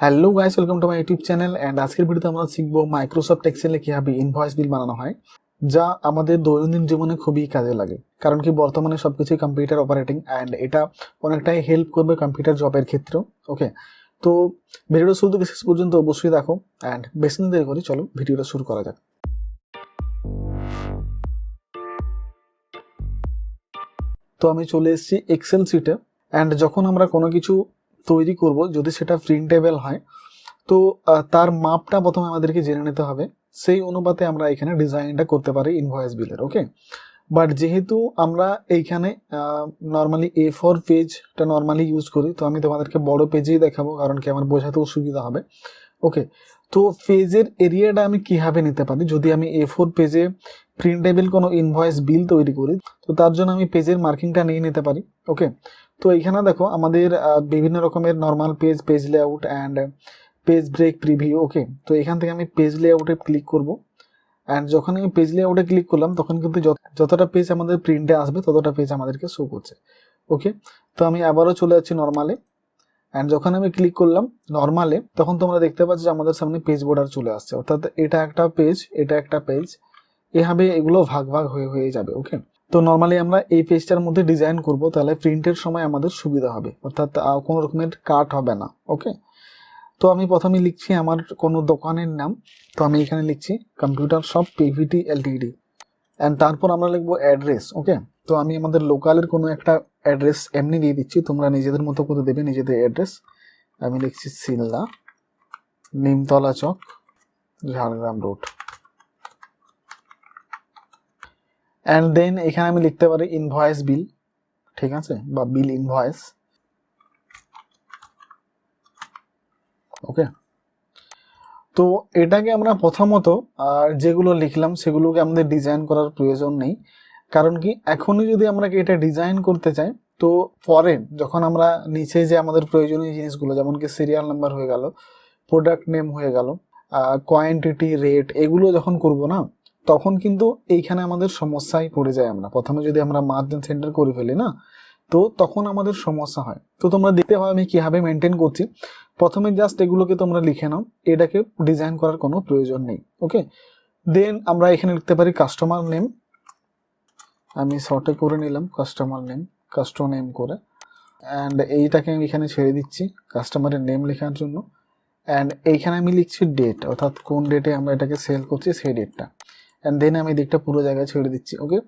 Hello guys, welcome to my YouTube channel. And আজকের ভিডিওতে আমরা শিখবো মাইক্রোসফট এক্সেলে কীভাবে ইনভয়েস বিল বানানো হয়, যা আমাদের দৈনন্দিন জীবনে খুবই কাজে লাগে। কারণ কি বর্তমানে সব কিছুই কম্পিউটার অপারেটিং, অ্যান্ড এটা অনেকটাই হেল্প করবে কম্পিউটার জবের ক্ষেত্রেও। ওকে, তো ভিডিওটা শুরু থেকে শেষ পর্যন্ত অবশ্যই দেখো, অ্যান্ড বেশি না দেরি করে চলো ভিডিওটা শুরু করা যাক। তো আমি চলে এসেছি এক্সেল শিটে, অ্যান্ড যখন আমরা কোনো কিছু তৈরি করব, যদি সেটা প্রিন্টেবল হয়, তো তার মাপটা প্রথমে আমাদেরকে জেনে নিতে হবে। সেই অনুপাতে আমরা এখানে ডিজাইনটা করতে পারি ইনভয়েস বিলের। ওকে, বাট যেহেতু আমরা এইখানে নর্মালি A4 পেজটা নর্মালি ইউজ করি, তো আমি তোমাদেরকে বড় পেজেই দেখাবো, কারণ কি আমার বোঝাতেও সুবিধা হবে। ওকে, তো পেজের এরিয়াটা আমি কীভাবে নিতে পারি যদি আমি A4 পেজে প্রিন্টেবল কোনো ইনভয়েস বিল তৈরি করি, তো তার জন্য আমি পেজের মার্কিংটা নিয়ে নিতে পারি। ওকে, তো এইখানে দেখো আমাদের বিভিন্ন রকমের normal page, page layout and page break preview. Okay, তো এখান থেকে আমি পেজ লেআউটে ক্লিক করব, অ্যান্ড যখন আমি পেজ লেআউটে ক্লিক করলাম তখন কিন্তু যতটা পেজ আমাদের প্রিন্টে আসবে ততটা পেজ আমাদেরকে শো করছে। ওকে, তো আমি আবারও চলে যাচ্ছি নর্মালে, অ্যান্ড যখন আমি ক্লিক করলাম নর্মালে, তখন তোমরা দেখতে পাচ্ছ যে আমাদের সামনে পেজ বর্ডার চলে আসছে, অর্থাৎ এটা একটা পেজ, এটা একটা পেজ, এভাবে এগুলো ভাগ ভাগ হয়ে যাবে। ওকে, তো নর্মালি আমরা এই পেজটার মধ্যে ডিজাইন করব, তাহলে প্রিন্টের সময় আমাদের সুবিধা হবে, অর্থাৎ কোনো রকমের কাট হবে না। ওকে, তো আমি প্রথমে লিখছি আমার কোনো দোকানের নাম, তো আমি এখানে লিখছি computer shop PVT Ltd, and তারপর আমরা লিখবো অ্যাড্রেস। ওকে, তো আমি আমাদের লোকালের কোনো একটা অ্যাড্রেস এমনি দিয়ে দিচ্ছি, তোমরা নিজেদের মতো করে দেবে নিজেদের অ্যাড্রেস। আমি লিখছি সিলদা, নিমতলা চক, ঝাড়গ্রাম রোড, অ্যান্ড দেন এখানে আমি লিখতে পারি ইনভয়েস বিল, ঠিক আছে, বা বিল ইনভয়েস। ওকে, তো এটাকে আমরা প্রথমত যেগুলো লিখলাম সেগুলোকে আমাদের ডিজাইন করার প্রয়োজন নেই, কারণ কি এখনই যদি আমরা এটা ডিজাইন করতে চাই, তো পরে যখন আমরা নিচে যে আমাদের প্রয়োজনীয় জিনিসগুলো, যেমন কি সিরিয়াল নাম্বার হয়ে গেল, প্রোডাক্ট নেম হয়ে গেল, কোয়ান্টিটি, রেট, এগুলো যখন করব না, তখন কিন্তু এইখানে আমাদের সমস্যায় পড়ে যায়। আমরা প্রথমে যদি আমরা মার্জিন সেন্টার করে ফেলি না, তো তখন আমাদের সমস্যা হয়। তো তোমরা দেখতে পাবে আমি কিভাবে মেনটেন করছি। প্রথমে জাস্ট এগুলোকে তোমরা লিখে নাও, এটাকে ডিজাইন করার কোনো প্রয়োজন নেই। ওকে, দেন আমরা এখানে লিখতে পারি কাস্টমার নেম, আমি শর্টে করে নিলাম কাস্টমার নেম, কাস্টম নেম করে, অ্যান্ড এইটাকে আমি এখানে ছেড়ে দিচ্ছি কাস্টমারের নেম লেখার জন্য। অ্যান্ড এইখানে আমি লিখছি ডেট, অর্থাৎ কোন ডেটে আমরা এটাকে সেল করছি সেই ডেটটা, অ্যান্ড দেন আমি দিকটা পুরো জায়গায় ছেড়ে দিচ্ছি। ওকে,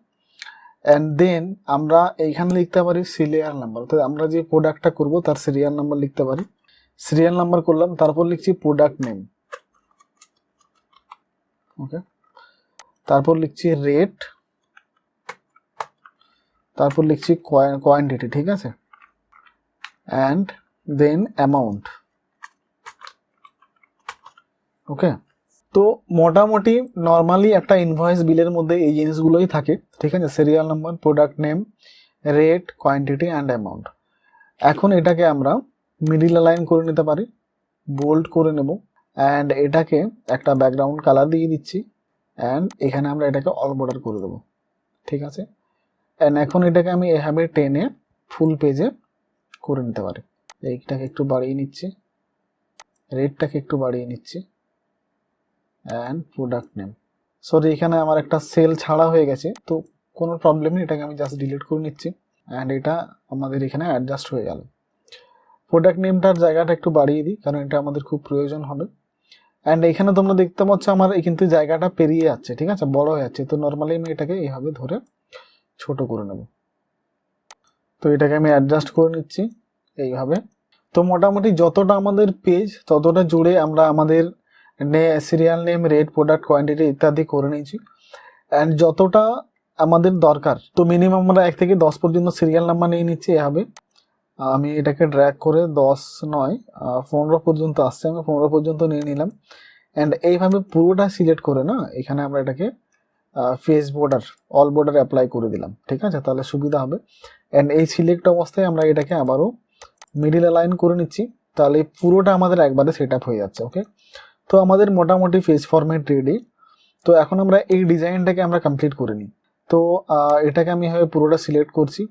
অ্যান্ড দেন আমরা এইখানে লিখতে পারি সিরিয়াল নাম্বার, অর্থাৎ আমরা যে প্রোডাক্টটা করব তার সিরিয়াল নাম্বার লিখতে পারি। সিরিয়াল নাম্বার করলাম, তারপর লিখছি প্রোডাক্ট নেম। ওকে, তারপর লিখছি রেট, তারপর লিখছি কোয়ান্টিটি, ঠিক আছে, অ্যান্ড দেন অ্যামাউন্ট। ওকে, তো মোটামুটি নর্মালি একটা ইনভয়েস বিলের মধ্যে এই জিনিসগুলোই থাকে, ঠিক আছে, serial number, product name, rate, quantity and amount. এখন এটাকে আমরা মিডিল লাইন করে নিতে পারি, বোল্ড করে নেব, অ্যান্ড এটাকে একটা ব্যাকগ্রাউন্ড কালার দিয়ে দিচ্ছি, অ্যান্ড এখানে আমরা এটাকে অল বর্ডার করে দেবো, ঠিক আছে। অ্যান্ড এখন এটাকে আমি এভাবে টেনে ফুল পেজে করে নিতে পারি। এইটাকে একটু বাড়িয়ে নিচ্ছি, রেটটাকে একটু বাড়িয়ে নিচ্ছি, অ্যান্ড প্রোডাক্ট নেম। সরি, এখানে আমার একটা সেল ছাড়া হয়ে গেছে, তো কোনো প্রবলেম নেই, এটাকে আমি জাস্ট ডিলিট করে নিচ্ছি, অ্যান্ড এটা আমাদের এখানে অ্যাডজাস্ট হয়ে গেল। প্রোডাক্ট নেমটার জায়গাটা একটু বাড়িয়ে দিই, কারণ এটা আমাদের খুব প্রয়োজন হবে। অ্যান্ড এখানে তোমরা দেখতে পাচ্ছ আমার কিন্তু জায়গাটা পেরিয়ে যাচ্ছে, ঠিক আছে, বড় হয়ে যাচ্ছে, তো নর্মালি আমি এটাকে এইভাবে ধরে ছোট করে নেব। তো এটাকে আমি অ্যাডজাস্ট করে নিচ্ছি এইভাবে। তো মোটামুটি যতটা আমাদের পেজ ততটা জুড়ে আমরা আমাদের serial name, rate, product, quantity ইত্যাদি করে নিয়েছি। অ্যান্ড যতটা আমাদের দরকার, তো মিনিমাম আমরা 1 থেকে 10 পর্যন্ত সিরিয়াল নাম্বার নিয়ে নিচ্ছি এভাবে। আমি এটাকে ড্র্যাগ করে 10 নয় 15 পর্যন্ত আসছে, আমি 15 পর্যন্ত নিয়ে নিলাম। অ্যান্ড এইভাবে পুরোটা সিলেক্ট করে না, এখানে আমরা এটাকে face border, all border apply করে দিলাম, ঠিক আছে, তাহলে সুবিধা হবে। অ্যান্ড এই সিলেক্ট অবস্থায় আমরা এটাকে আবারও মিডিল লাইন করে নিচ্ছি, তাহলে পুরোটা আমাদের একবারে সেট আপ হয়ে যাচ্ছে। ওকে, তো আমাদের মোটামুটি ফেস ফরম্যাট রেডি। তো এখন আমরা এই ডিজাইনটাকে আমরা কমপ্লিট করে নিই। তো এটাকে আমি এভাবে পুরোটা সিলেক্ট করছি,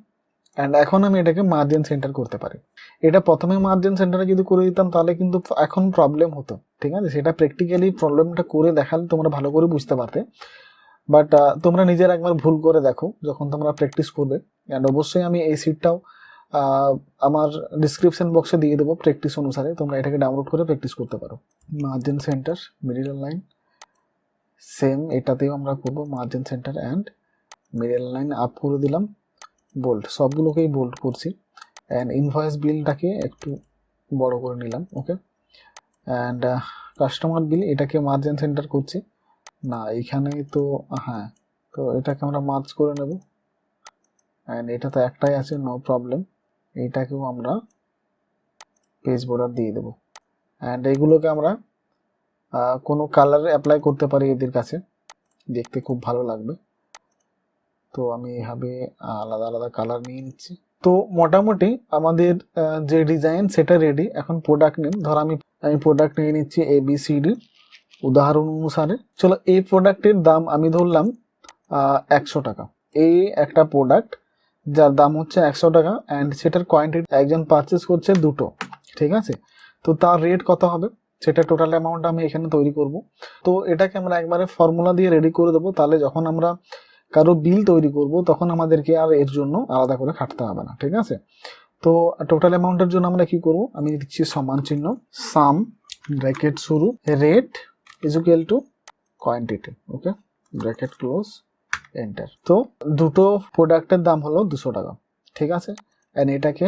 অ্যান্ড এখন আমি এটাকে মার্জিন সেন্টার করতে পারি। এটা প্রথমে মার্জিন সেন্টারে যদি করে দিতাম তাহলে কিন্তু এখন প্রবলেম হতো, ঠিক আছে? সেটা প্র্যাকটিক্যালি প্রবলেমটা করে দেখালে তোমরা ভালো করে বুঝতে পারতে। বাট তোমরা নিজের একবার ভুল করে দেখো যখন তোমরা প্র্যাকটিস করবে। অ্যান্ড অবশ্যই আমি এই সিটটাও আমার ডিসক্রিপশন বক্সে দিয়ে দেবো প্র্যাকটিস অনুসারে, তোমরা এটাকে ডাউনলোড করে প্র্যাকটিস করতে পারো। Margin centre, middle line, same এটাতেও আমরা করবো margin centre and middle line up করে দিলাম, বোল্ড, সবগুলোকেই বোল্ড করছি। অ্যান্ড ইনভয়েস বিলটাকে একটু বড় করে নিলাম, ওকে। অ্যান্ড কাস্টমার বিল এটাকে মার্জিন সেন্টার করছি না, এইখানে তো হ্যাঁ, তো এটাকে আমরা মার্জ করে নেব। অ্যান্ড এটা তো একটাই আছে, নো প্রবলেম, এইটাকেও আমরা পেজ বর্ডার দিয়ে দেবো। অ্যান্ড এইগুলোকে আমরা কোনো কালার অ্যাপ্লাই করতে পারি এদের কাছে, দেখতে খুব ভালো লাগবে। তো আমি এইভাবে আলাদা আলাদা কালার নিয়ে নিচ্ছি। তো মোটামুটি আমাদের যে ডিজাইন সেটা রেডি। এখন প্রোডাক্ট নেম, ধর আমি প্রোডাক্ট নিয়ে নিচ্ছি ABCD উদাহরণ অনুসারে। চলো, এই প্রোডাক্টের দাম আমি ধরলাম 100 টাকা। এই একটা প্রোডাক্ট যার দাম হচ্ছে 100 টাকা অ্যান্ড সেটার কোয়ান্টিটি একজন পারচেস করছে 2টো, ঠিক আছে? তো তার রেট কত হবে সেটা টোটাল অ্যামাউন্ট আমি এখানে তৈরি করব। তো এটাকে আমরা একবারে ফর্মুলা দিয়ে রেডি করে দেবো, তাহলে যখন আমরা কারো বিল তৈরি করব তখন আমাদেরকে আর এর জন্য আলাদা করে খাটতে হবে না, ঠিক আছে? তো টোটাল অ্যামাউন্টের জন্য আমরা কি করব, আমি দিচ্ছি সমান চিহ্ন, সাম ব্র্যাকেট শুরু, rate is equal to quantity, okay, bracket close, enter. তো দুটো প্রোডাক্টের দাম হলো 200 টাকা, ঠিক আছে? অ্যান্ড এটাকে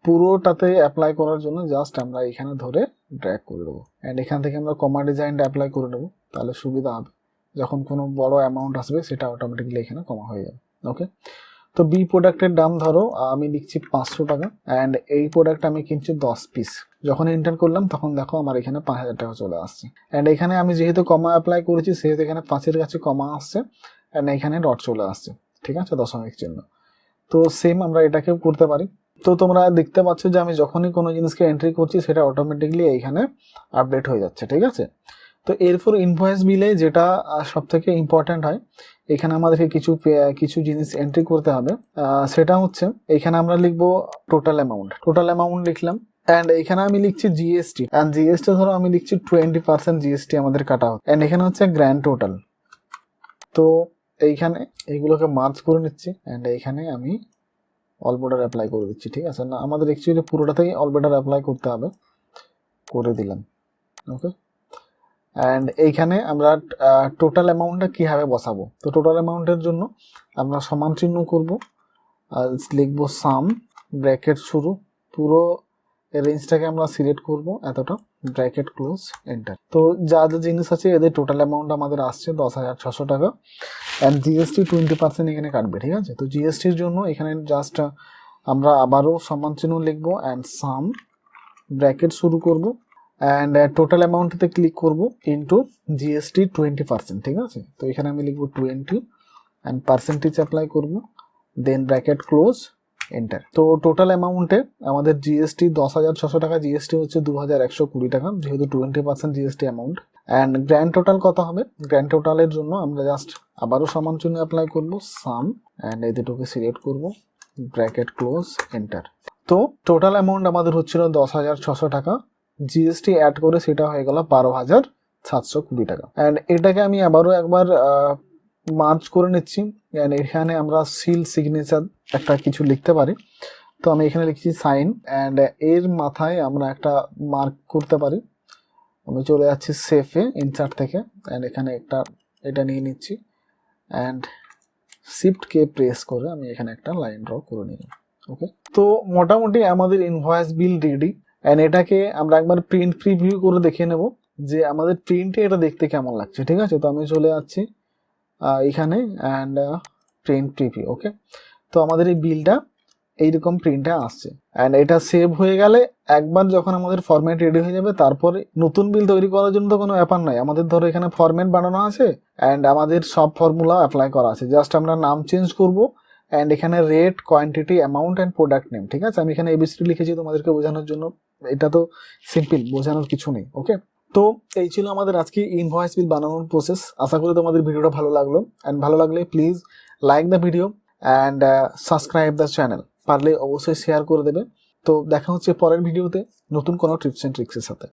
পুরোটাতে অ্যাপ্লাই করার জন্য জাস্ট আমরা এখানে ধরে ড্র্যাগ করে দেবো। অ্যান্ড এখান থেকে আমরা কমা ডিজাইনটা অ্যাপ্লাই করে নেবো, তাহলে সুবিধা হবে। যখন কোনো বড় অ্যামাউন্ট আসবে সেটা অটোমেটিক্যালি এখানে কমা হয়ে যাবে, ওকে। তো বি প্রোডাক্টের দাম ধরো আমি লিখছি 500 টাকা অ্যান্ড এই প্রোডাক্ট আমি কিনছি 10 পিস। যখন এন্টার করলাম তখন দেখো আমার এখানে 5000 টাকা চলে আসছে। অ্যান্ড এখানে আমি যেহেতু কমা অ্যাপ্লাই করেছি সেহেতু এখানে 5-এর কাছে কমা আসছে অ্যান্ড এখানে ডট চলে আসছে, ঠিক আছে, দশমিক চিহ্ন। তো সেম আমরা এটাকেও করতে পারি। তো তোমরা দেখতে পাচ্ছ যে আমি যখনই কোনো জিনিসকে এন্ট্রি করছি সেটা অটোমেটিকলি এইখানে আপডেট হয়ে যাচ্ছে, ঠিক আছে? তো এরপর ইনভয়েস বিলে যেটা সব থেকে ইম্পর্ট্যান্ট হয়, এখানে আমাদেরকে কিছু জিনিস এন্ট্রি করতে হবে। সেটা হচ্ছে এখানে আমরা লিখবো টোটাল অ্যামাউন্ট লিখলাম অ্যান্ড এখানে আমি লিখছি জিএসটি অ্যান্ড জিএসটি ধরো আমি লিখছি 20% জিএসটি আমাদের কাটা হবে অ্যান্ড এখানে হচ্ছে গ্র্যান্ড টোটাল। তো এইখানে এইগুলোকে মার্জ করে নিচ্ছি অ্যান্ড এইখানে আমি অল বর্ডার অ্যাপ্লাই করে দিচ্ছি, ঠিক আছে? না, আমাদের অ্যাকচুয়ালি পুরোটাতেই অল বর্ডার অ্যাপ্লাই করতে হবে, করে দিলাম, ওকে। অ্যান্ড এইখানে আমরা টোটাল অ্যামাউন্টটা কীভাবে বসাবো, তো টোটাল অ্যামাউন্টের জন্য আমরা সমান চিহ্ন করবো আর লিখবো সাম ব্র্যাকেট শুরু, পুরো রেঞ্জটাকে আমরা সিলেক্ট করবো এতটা, ব্র্যাকেট ক্লোজ, এন্টার। তো যা যা জিনিস আছে এদের টোটাল অ্যামাউন্ট আমাদের আসছে 10,600 টাকা অ্যান্ড জিএসটি 20% এখানে কাটবে, ঠিক আছে? তো জিএসটির জন্য এখানে জাস্ট আমরা আবারও সমান চিহ্ন লিখবো অ্যান্ড সাম ব্র্যাকেট শুরু করবো অ্যান্ড টোটাল অ্যামাউন্টতে ক্লিক করবো ইন্টু জিএসটি 20%, ঠিক আছে? তো এখানে আমি লিখবো 20 অ্যান্ড পার্সেন্টেজ অ্যাপ্লাই করবো, দেন ব্র্যাকেট ক্লোজ, এন্টার। তো টোটাল অ্যামাউন্টে আমাদের জিএসটি 10,600 টাকা, জিএসটি হচ্ছে 2,120 টাকা যেহেতু 20% GST amount. And grand total কত হবে, গ্র্যান্ড টোটালের জন্য আমরা জাস্ট আবারও সমান চিহ্ন অ্যাপ্লাই করবো, সাম অ্যান্ড এই দুটোকে সিলেক্ট করবো, ব্র্যাকেট ক্লোজ, এন্টার। তো টোটাল অ্যামাউন্ট আমাদের হচ্ছিল 10,600 টাকা, জিএসটি অ্যাড করে সেটা হয়ে গেল 12,720 টাকা। অ্যান্ড এটাকে আমি আবারও একবার মার্জ করে নিচ্ছি অ্যান্ড এখানে আমরা সিল সিগনেচার একটা কিছু লিখতে পারি। তো আমি এখানে লিখছি সাইন অ্যান্ড এর মাথায় আমরা একটা মার্ক করতে পারি। আমি চলে যাচ্ছি সেফে ইনসার্ট থেকে অ্যান্ড এখানে এটা নিয়ে নিচ্ছি অ্যান্ড শিফট কে প্রেস করে আমি এখানে একটা লাইন ড্র করে নিলাম, ওকে। তো মোটামুটি আমাদের ইনভয়েস বিল রেডি অ্যান্ড এটাকে আমরা একবার প্রিন্ট প্রিভিউ করে দেখে নেব যে আমাদের প্রিন্টে এটা দেখতে কেমন লাগছে, ঠিক আছে? তো আমি চলে যাচ্ছি এখানে অ্যান্ড প্রিন্ট প্রিভিউ, ওকে। তো আমাদের এই বিলটা এইরকম প্রিন্টে আসছে অ্যান্ড এটা সেভ হয়ে গেলে একবার যখন আমাদের ফরম্যাট রেডি হয়ে যাবে তারপরে নতুন বিল তৈরি করার জন্য তো কোনো ব্যাপার নয়, আমাদের ধরো এখানে ফরম্যাট বানানো আছে অ্যান্ড আমাদের সব ফর্মুলা অ্যাপ্লাই করা আছে, জাস্ট আমরা নাম চেঞ্জ করব অ্যান্ড এখানে rate, quantity, amount and product name, ঠিক আছে? আমি এখানে এবিসিডি লিখেছি তোমাদেরকে বোঝানোর জন্য, এটা তো সিম্পল, বোঝানোর কিছু নেই, ওকে। তো এই ছিল আমাদের আজকে ইনভয়েস বিল বানানোর প্রসেস। আশা করি তোমাদের ভিডিওটা ভালো লাগলো অ্যান্ড ভালো লাগলে please like the video and subscribe the channel. পারলে অবশ্যই শেয়ার করে দেবে। তো দেখা হচ্ছে পরের ভিডিওতে নতুন কোনো টিপস অ্যান্ড ট্রিক্সের সাথে।